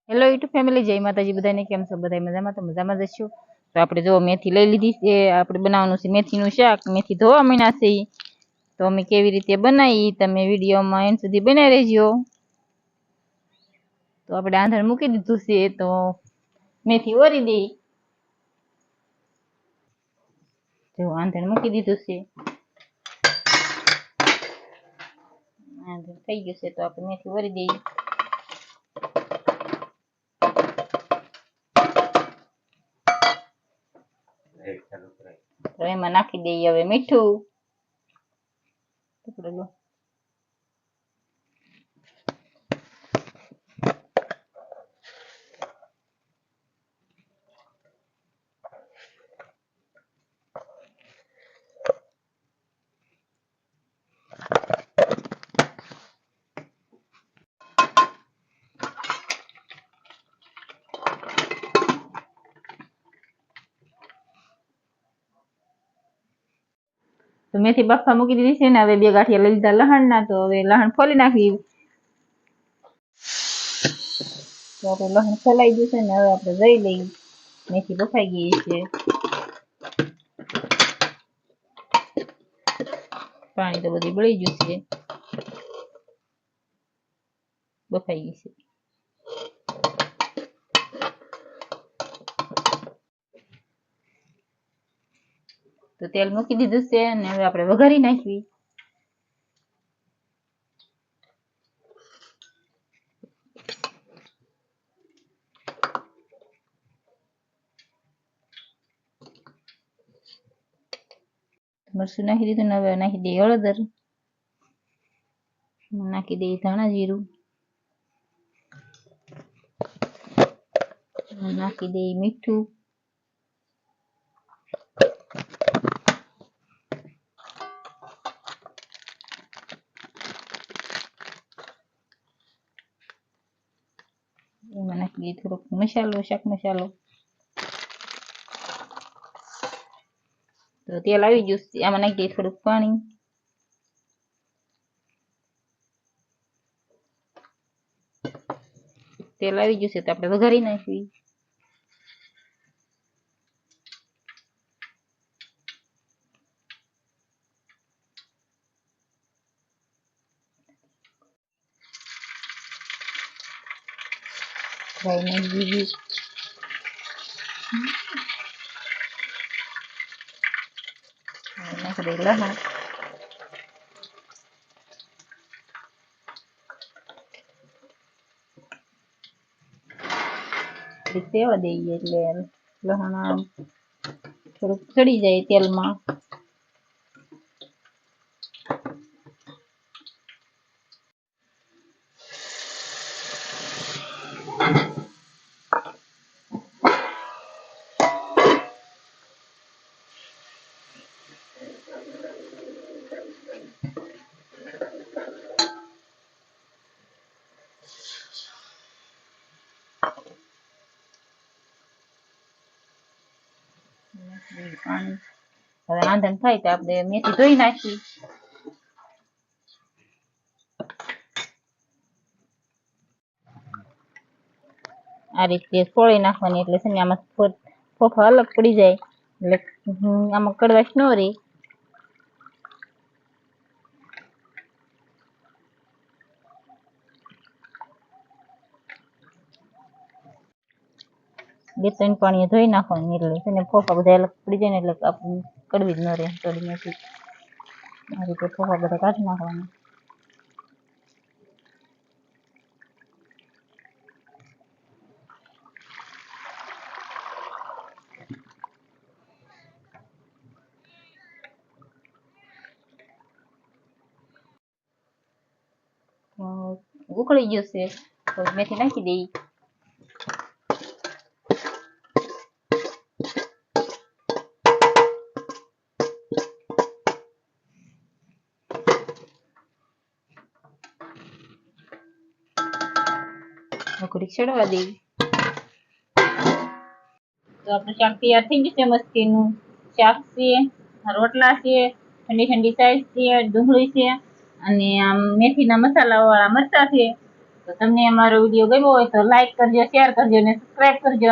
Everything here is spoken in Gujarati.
હેલો યુટ્યુબ ફેમિલી, જય માતાજી બધાને. કેમ છો બધા? મજામાં? તો મજામાં જ છો. તો આપણે જો મેથી લઈ લીધી છે. આપણે બનાવવાનું છે મેથીનું શાક. મેથી ધોવા મીણા છે. તો અમે કેવી રીતે બનાવી તમે વિડીયોમાં એન્ડ સુધી બનાવી રહેજો. તો આપણે આંધણ મૂકી દીધું છે. તો મેથી ઓરી દઈ. જો આંધણ મૂકી દીધું છે. આંધણ થઈ ગયું છે તો આપણે મેથી ઓરી દઈએ. તો એમાં નાખી દઈએ હવે મીઠું. તો મેથી બાફવા મૂકી દીધી છે ને. હવે 2 ગાંઠિયા લઈ લીધા લસણના. તો હવે લસણ ફોલી નાખી. તો આપણે લસણ ફોલાઈ ગયું છે ને. હવે આપણે જોઈ લઈએ મેથી બફાઈ ગઈ છે. પાણી તો બધું બળી ગયું છે. બફાઈ ગઈ છે. તો તેલ મૂકી દીધું છે અને હવે આપણે વઘારી નાખવી. મરચું નાખી દીધું ને હવે નાખી દઈએ હળદર. નાખી દઈએ ધાણા જીરું. નાખી દઈએ મીઠું. એમાં નાખી દઈએ થોડોક મસાલો, શાક મસાલો. તો તેલ આવી ગયું. આમાં નાખી દઈએ થોડુંક પાણી. તેલ આવી ગયું છે તો આપણે વઘારી નાખવી. નાખી દઈએ લસણ. સેવા દઈએ એટલે લસણ થોડુંક ચડી જાય તેલમાં. પાણી હવે આંધણ થાય તો આપણે મેથી ધોઈ નાખી. આ રીતે ફોળી નાખવાની એટલે છે ને આમાં ફોફા અલગ પડી જાય એટલે આમાં કડવાશ ન રહે. બે ત્રણ પાણીએ ધોઈ નાખવાની એટલે છે ને ફોફા બધા અલગ પડી જાય ને એટલે આપણને કડવી જ ન રહે. કડી નથી. આ રીતે ફોફા બધા કાઢી નાખવાના. ઉકળી ગયું છે તો મેથી નાખી દઈ. ઘડીક ચડવા દઈ. તો આપણું શાક તૈયાર થઈ ગયું છે. મસ્તીનું શાક છે, રોટલા છે, ઠંડી ઠંડી સાઈઝ છે, ડુંગળી છે અને આમ મેથીના મસાલા વાળા મરચા છે. તો તો તમને અમારો વિડીયો ગમ્યો હોય તો લાઈક કરજો, શેર કરજો અને સબસ્ક્રાઈબ કરજો.